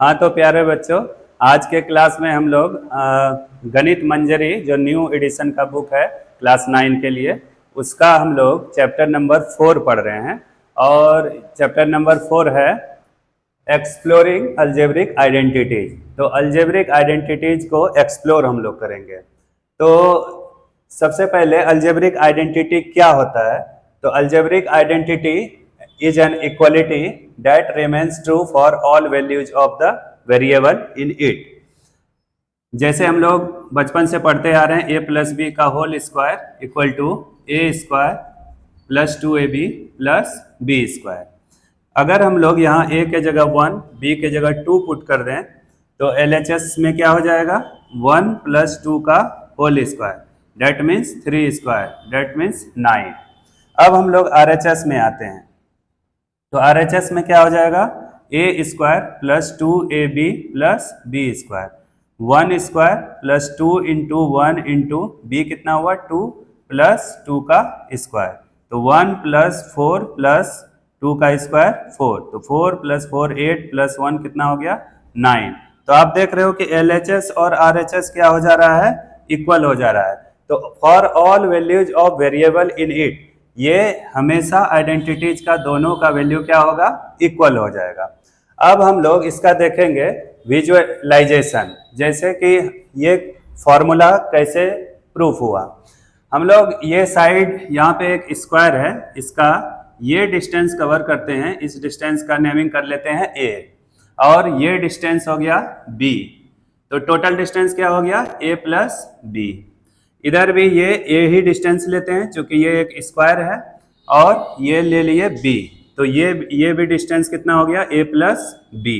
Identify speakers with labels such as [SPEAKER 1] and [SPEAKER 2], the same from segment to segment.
[SPEAKER 1] हाँ तो प्यारे बच्चों, आज के क्लास में हम लोग गणित मंजरी जो न्यू एडिशन का बुक है क्लास 9 के लिए, उसका हम लोग चैप्टर नंबर 4 पढ़ रहे हैं। और चैप्टर नंबर 4 है एक्सप्लोरिंग अलजेब्रिक आइडेंटिटीज। तो अलजेब्रिक आइडेंटिटीज को एक्सप्लोर हम लोग करेंगे। तो सबसे पहले अलजेब्रिक आइडेंटिटी क्या होता है? तो algebraic identity is an equality that remains true for all values of the variable in it। जैसे हम लोग बचपन से पढ़ते आ रहे हैं, a प्लस बी का whole square equal to A square plus 2ab plus B square. अगर हम लोग यहाँ a के जगह 1, b के जगह 2 पुट कर दें तो LHS में क्या हो जाएगा? 1 प्लस 2 का whole square, that means 3 square, that means 9। अब हम लोग RHS में आते हैं। तो RHS में क्या हो जाएगा? A square plus 2ab plus B square, 1 square plus 2 into 1 into B कितना हुआ? 2 प्लस 2 का स्क्वायर, तो 1 प्लस 4 प्लस 2 का स्क्वायर 4, तो 4 प्लस 4 8 प्लस 1 कितना हो गया? 9। तो आप देख रहे हो कि LHS और RHS क्या हो जा रहा है? इक्वल हो जा रहा है। तो for all values of variable in it, ये हमेशा आइडेंटिटीज का दोनों का वैल्यू क्या होगा? इक्वल हो जाएगा। अब हम लोग इसका देखेंगे विजुअलाइजेशन, जैसे कि ये फॉर्मूला कैसे प्रूफ हुआ। हम लोग ये साइड यहाँ पे एक स्क्वायर है, इसका ये डिस्टेंस कवर करते हैं, इस डिस्टेंस का नेमिंग कर लेते हैं a, और ये डिस्टेंस हो गया b। तो टोटल डिस्टेंस क्या हो गया? a plus b। इधर भी ये a ही डिस्टेंस लेते हैं क्योंकि ये एक स्क्वायर है, और ये ले लिए b, तो ये भी डिस्टेंस कितना हो गया? a plus b।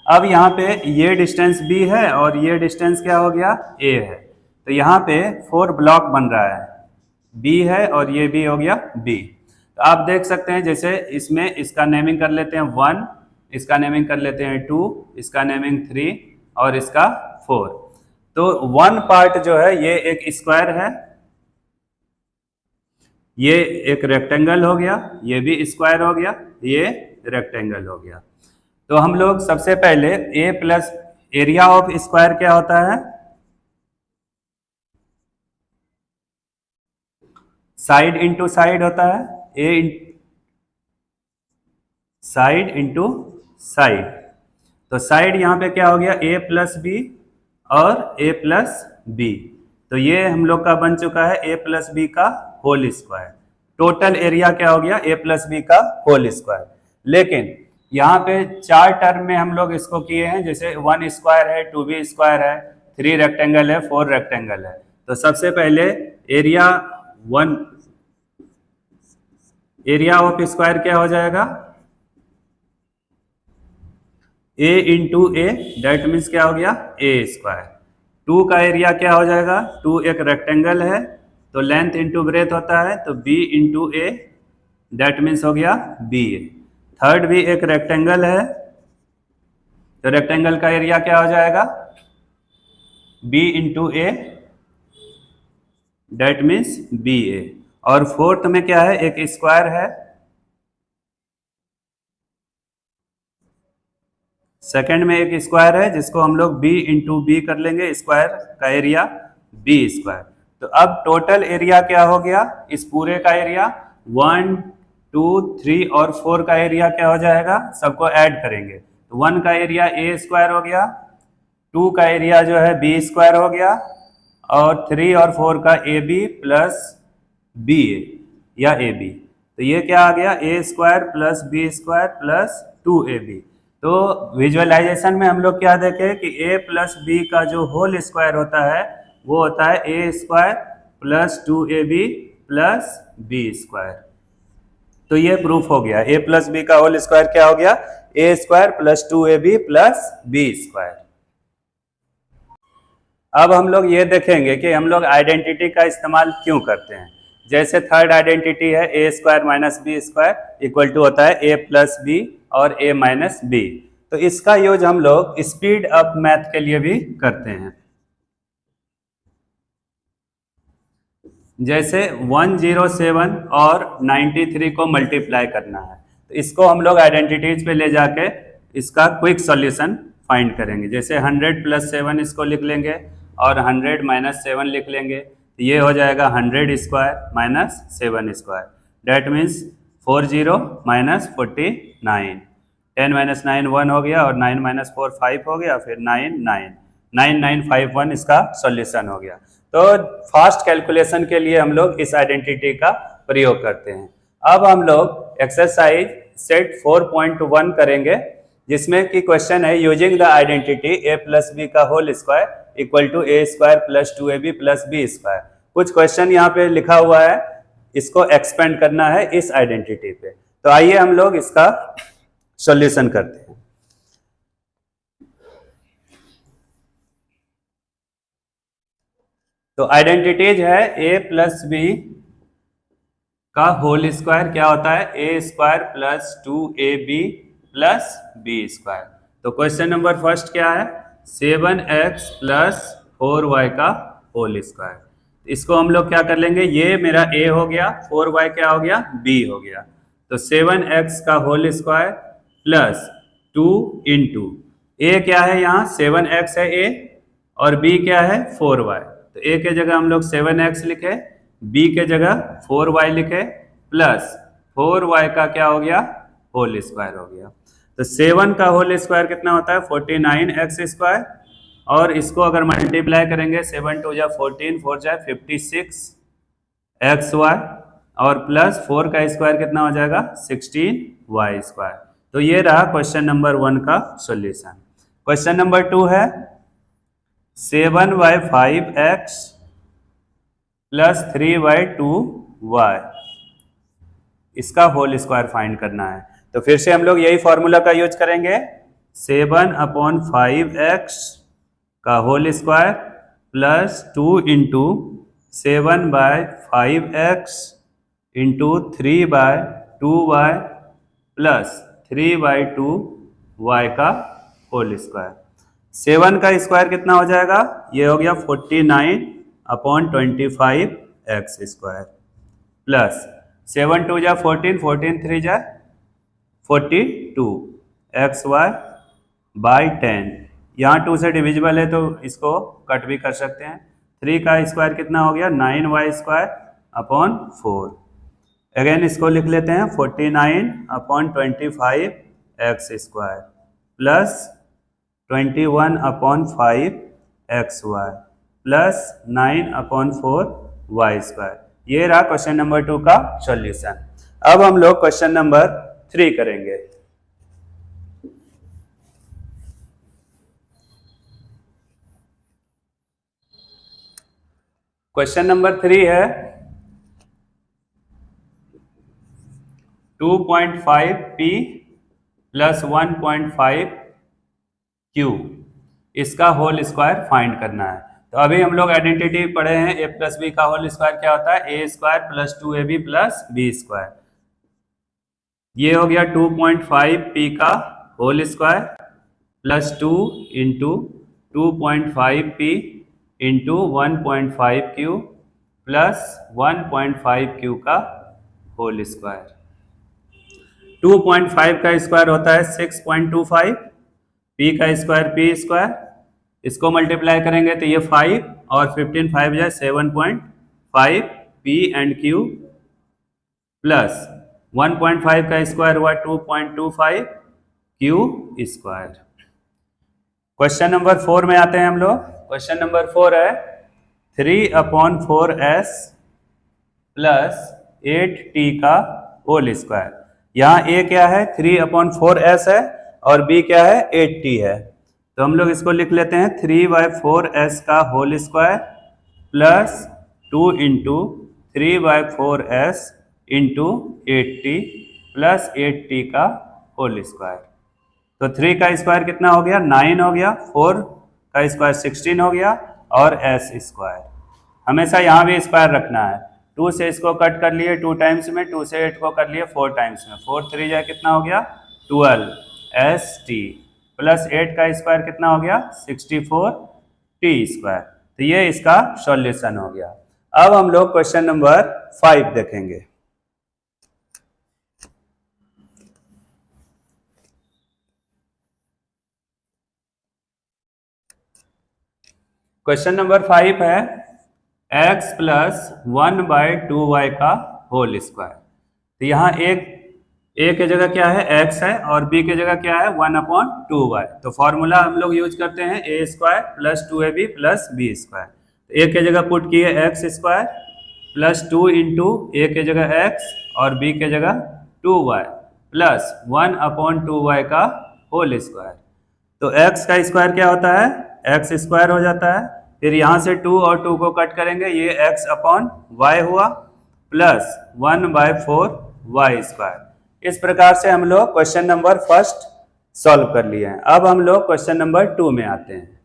[SPEAKER 1] अब यहाँ पे ये डिस्टेंस b है और ये डिस्टेंस क्या हो गया? a है। तो यहाँ पे 4 ब्लॉक बन रहा है, b है और ये भी हो गया b। तो आप देख सकते हैं, जैसे इसमें इसका नेमिंग कर लेते हैं 1, इसका नेमिंग कर लेते हैं 2, इसका नेमिंग 3 और इसका 4। तो 1 पार्ट जो है ये एक स्क्वायर है, ये एक रेक्टेंगल हो गया, ये भी स्क्वायर हो गया, ये रेक्टेंगल हो गया। तो हम लोग सबसे पहले a plus area of square क्या होता है? साइड इंटू साइड होता है, साइड इंटू साइड। तो साइड यहाँ पे क्या हो गया? a प्लस बी और a प्लस बी। तो ये हम लोग का बन चुका है a प्लस बी का होल स्क्वायर। टोटल एरिया क्या हो गया? a प्लस बी का होल स्क्वायर। लेकिन यहाँ पे 4 टर्म में हम लोग इसको किए हैं, जैसे 1 स्क्वायर है, 2b स्क्वायर है, 3 रेक्टेंगल है, 4 रेक्टेंगल है। तो सबसे पहले एरिया ऑफ स्क्वायर क्या हो जाएगा? a into A, that means क्या हो गया? a square. 2 का एरिया क्या हो जाएगा? 2 एक रेक्टेंगल है, तो लेंथ इंटू ब्रेथ होता है, तो b into A, that means हो गया b। थर्ड भी एक रेक्टेंगल है, तो रेक्टेंगल का एरिया क्या हो जाएगा? b into A, that means B A. और फोर्थ में क्या है? एक स्क्वायर है, सेकंड में एक स्क्वायर है जिसको हम लोग b इंटू बी कर लेंगे, स्क्वायर का एरिया b स्क्वायर। तो अब टोटल एरिया क्या हो गया? इस पूरे का एरिया 1 2 3 और 4 का एरिया क्या हो जाएगा? सबको ऐड करेंगे तो 1 का एरिया a स्क्वायर हो गया, 2 का एरिया जो है b स्क्वायर हो गया, और 3 और 4 का ab प्लस बी या ए बी। तो ये क्या आ गया? a square plus B square plus 2ab। तो विजुअलाइजेशन में हम लोग क्या देखें कि a प्लस बी का जो होल स्क्वायर होता है वो होता है a square plus 2ab plus B square. तो ये प्रूफ हो गया, a प्लस बी का होल स्क्वायर क्या हो गया? a square plus 2ab plus B square. अब हम लोग ये देखेंगे कि हम लोग आइडेंटिटी का इस्तेमाल क्यों करते हैं। जैसे थर्ड आइडेंटिटी है a square minus B square equal to होता है a प्लस बी और a माइनस बी। तो इसका यूज हम लोग स्पीड अप मैथ के लिए भी करते हैं। जैसे 107 और 93 को मल्टीप्लाई करना है, तो इसको हम लोग आइडेंटिटीज पे ले जाके इसका क्विक सॉल्यूशन फाइंड करेंगे। जैसे 100 + 7 इसको लिख लेंगे और 100 - 7 लिख लेंगे, तो ये हो जाएगा 100 square minus 7 square, that means 40 - 49। 10 - 9 1 हो गया और 9 - 4 5 हो गया, फिर 9 9 9951 इसका सॉल्यूशन हो गया। तो फास्ट कैलकुलेशन के लिए हम लोग इस आइडेंटिटी का प्रयोग करते हैं। अब हम लोग एक्सरसाइज सेट 4.1 करेंगे, जिसमें कि क्वेश्चन है using the identity a + b का whole square equal to a² + 2ab + b square. कुछ क्वेश्चन यहाँ पे लिखा हुआ है, इसको एक्सपेंड करना है इस आइडेंटिटी पे। तो आइए हम लोग इसका सॉल्यूशन करते हैं। तो आइडेंटिटीज है a + b का होल स्क्वायर क्या होता है, a² + 2ab + b स्क्वायर। तो क्वेश्चन नंबर फर्स्ट क्या है, 7x + 4y का होल स्क्वायर। इसको हम लोग क्या कर लेंगे, ये मेरा a हो गया, 4y क्या हो गया, b हो गया। तो 7x का whole square plus 2 into a क्या है, यहाँ 7x है a और b क्या है 4y। तो a के जगह हम लोग 7x लिखे, b के जगह 4y लिखे, प्लस 4y का क्या हो गया, होल स्क्वायर हो गया। तो 7 का होल स्क्वायर कितना होता है, 49x²। और इसको अगर मल्टीप्लाई करेंगे 7 2 = 14, 4 = 56xy, और प्लस 4 का स्क्वायर कितना हो जाएगा, 16y²। तो ये रहा क्वेश्चन नंबर 1 का सॉल्यूशन। क्वेश्चन नंबर 2 है 7y5x + 3y2y, इसका होल स्क्वायर फाइंड करना है। तो फिर से हम लोग यही फॉर्मूला का यूज करेंगे, 7/5x का whole square plus 2 into 7/5x into 3/2y plus 3/2y का होल स्क्वायर। 7 का स्क्वायर कितना हो जाएगा, ये हो गया 49/25x² प्लस 7 2 = 14, 14 3 = 42 xy/10। यहाँ 2 से डिविजिबल है तो इसको कट भी कर सकते हैं। 3 का स्क्वायर कितना हो गया, 9y² अगेन इसको लिख लेते हैं 49/25x² plus 21/5xy plus 9/4y²। ये रहा क्वेश्चन नंबर 2 का सॉल्यूशन। अब हम लोग क्वेश्चन नंबर 3 करेंगे। क्वेश्चन नंबर 3 है 2.5p + 1.5q, इसका होल स्क्वायर फाइंड करना है। तो अभी हम लोग आइडेंटिटी पढ़े हैं, a + b का होल स्क्वायर क्या होता है, a² + 2ab + b²। ये हो गया 2.5p का whole square plus 2 into 2.5p into 1.5q plus 1.5q का होल स्क्वायर। 2.5 का स्क्वायर होता है 6.25, p का स्क्वायर p², इसको मल्टीप्लाई करेंगे तो ये 5 और 15 5 = 7.5 p एंड q प्लस 1.5 का स्क्वायर हुआ 2.25 q²। क्वेश्चन नंबर 4 में आते हैं हम लोग। क्वेश्चन नंबर 4 है 3/4s प्लस 8t का होल स्क्वायर। यहाँ a क्या है, 3/4s है और b क्या है, 8t है। तो हम लोग इसको लिख लेते हैं 3/4s का whole square plus 2 into 3/4s into 8t plus 8t का होल स्क्वायर। तो 3 का स्क्वायर कितना हो गया, 9 हो गया, 4 का स्क्वायर 16 हो गया और s²। हमेशा यहाँ भी स्क्वायर रखना है। 2 से इसको कट कर लिए 2 टाइम्स में, 2 से 8 को कर लिए 4 टाइम्स में, 4 3 = कितना हो गया 12st प्लस 8 का स्क्वायर कितना हो गया 64t²। तो ये इसका सॉल्यूशन हो गया। अब हम लोग क्वेश्चन नंबर 5 देखेंगे। क्वेश्चन नंबर 5 है x प्लस 1/2y का होल स्क्वायर। तो यहाँ एक a की जगह क्या है x है और b की जगह क्या है 1/2y। तो फॉर्मूला हम लोग यूज करते हैं a square plus 2ab plus b square. तो a की जगह पुट किए x स्क्वायर प्लस 2 इंटू ए की जगह x और b की जगह 2y प्लस 1/2y का होल स्क्वायर। तो x का स्क्वायर क्या होता है x स्क्वायर हो जाता है। फिर यहाँ से 2 और 2 को कट करेंगे, ये x/y हुआ प्लस 1/4y स्क्वायर। इस प्रकार से हम लोग क्वेश्चन नंबर फर्स्ट सॉल्व कर लिए हैं। अब हम लोग क्वेश्चन नंबर 2 में आते हैं।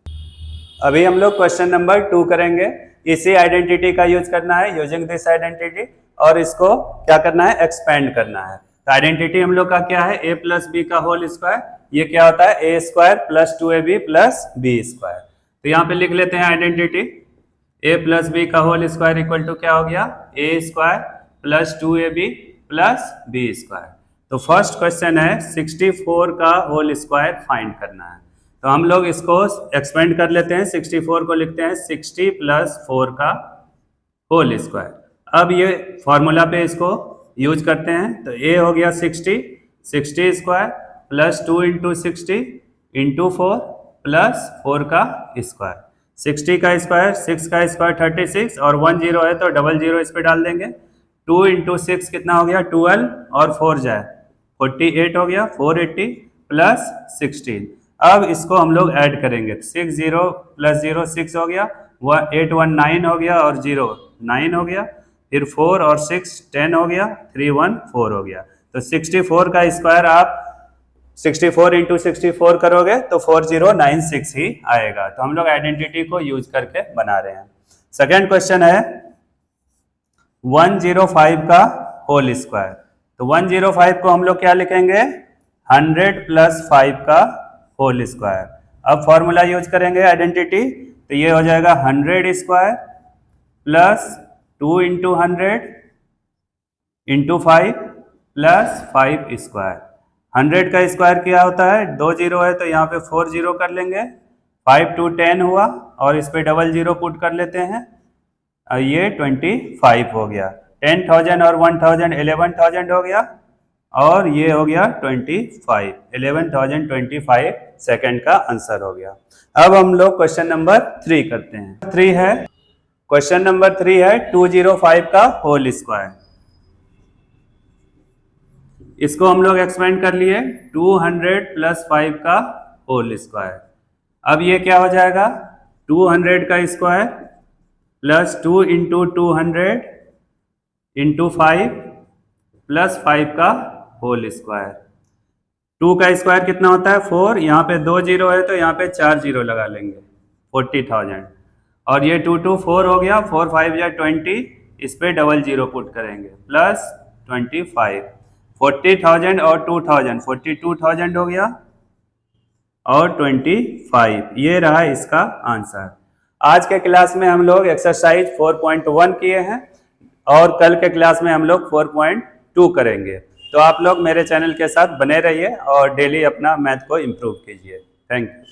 [SPEAKER 1] अभी हम लोग क्वेश्चन नंबर 2 करेंगे। इसी आइडेंटिटी का यूज करना है, यूजिंग दिस आइडेंटिटी, और इसको क्या करना है एक्सपेंड करना है। तो आइडेंटिटी हम लोग का क्या है a प्लस बी का होल स्क्वायर। ये क्या होता है a square plus 2ab plus b square. तो यहाँ पे लिख लेते हैं आइडेंटिटी a प्लस बी का होल स्क्वायर इक्वल टू क्या हो गया a square plus 2ab plus b square. तो फर्स्ट क्वेश्चन है 64 का होल स्क्वायर फाइंड करना है। तो हम लोग इसको एक्सपेंड कर लेते हैं। 64 को लिखते हैं 60 प्लस 4 का होल स्क्वायर। अब ये फॉर्मूला पे इसको यूज करते हैं। तो a हो गया 60 square plus 2 into 60 into 4 plus 4 का स्क्वायर। 60 का स्क्वायर 6 का स्क्वायर 36 और 1 0 है तो डबल 0 इस पे डाल देंगे। 2 इंटू 6 कितना हो गया 12 और 4 जाए 48 हो गया 480 प्लस 16। अब इसको हम लोग ऐड करेंगे। 6 0 प्लस 0 6 हो गया, 8 1 9 हो गया और 0 9 हो गया, फिर 4 और 6 10 हो गया, 3 1 4 हो गया। तो 64 का स्क्वायर आप 64 इंटू 64 करोगे तो 4096 ही आएगा। तो हम लोग आइडेंटिटी को यूज करके बना रहे हैं। सेकेंड क्वेश्चन है 105 का होल स्क्वायर। तो 105 को हम लोग क्या लिखेंगे 100 प्लस 5 का होल स्क्वायर। अब फॉर्मूला यूज करेंगे आइडेंटिटी। तो ये हो जाएगा 100 square plus 2 into 100 into 5 plus 5 square. 100 का स्क्वायर क्या होता है 2 0 है तो यहाँ पे 4 0 कर लेंगे, 5 2 10 हुआ और इस पे डबल 0 पुट कर लेते हैं। ये 25 हो गया। 10,000 और 1,000 11,000 हो गया और ये हो गया 25 11,025 सेकेंड का आंसर हो गया। अब हम लोग क्वेश्चन नंबर 3 करते हैं। 3 है क्वेश्चन नंबर 3 है 205 का होल स्क्वायर। इसको हम लोग एक्सपेंड कर लिए 200 प्लस 5 का होल स्क्वायर। अब ये क्या हो जाएगा 200 का square plus 2 into 200 into 5 plus 5 का होल स्क्वायर। 2 का स्क्वायर कितना होता है 4, यहाँ पे 2 0 है तो यहाँ पे 4 0 लगा लेंगे 40,000 और ये 2 2 4 हो गया, 4 5 या 20, इस पे डबल 0 पुट करेंगे प्लस 25। 40,000 और 2,000 42,000 हो गया और 25। ये रहा इसका आंसर। आज के क्लास में हम लोग एक्सरसाइज 4.1 किए हैं और कल के क्लास में हम लोग 4.2 करेंगे। तो आप लोग मेरे चैनल के साथ बने रहिए और डेली अपना मैथ को इम्प्रूव कीजिए। Thank you.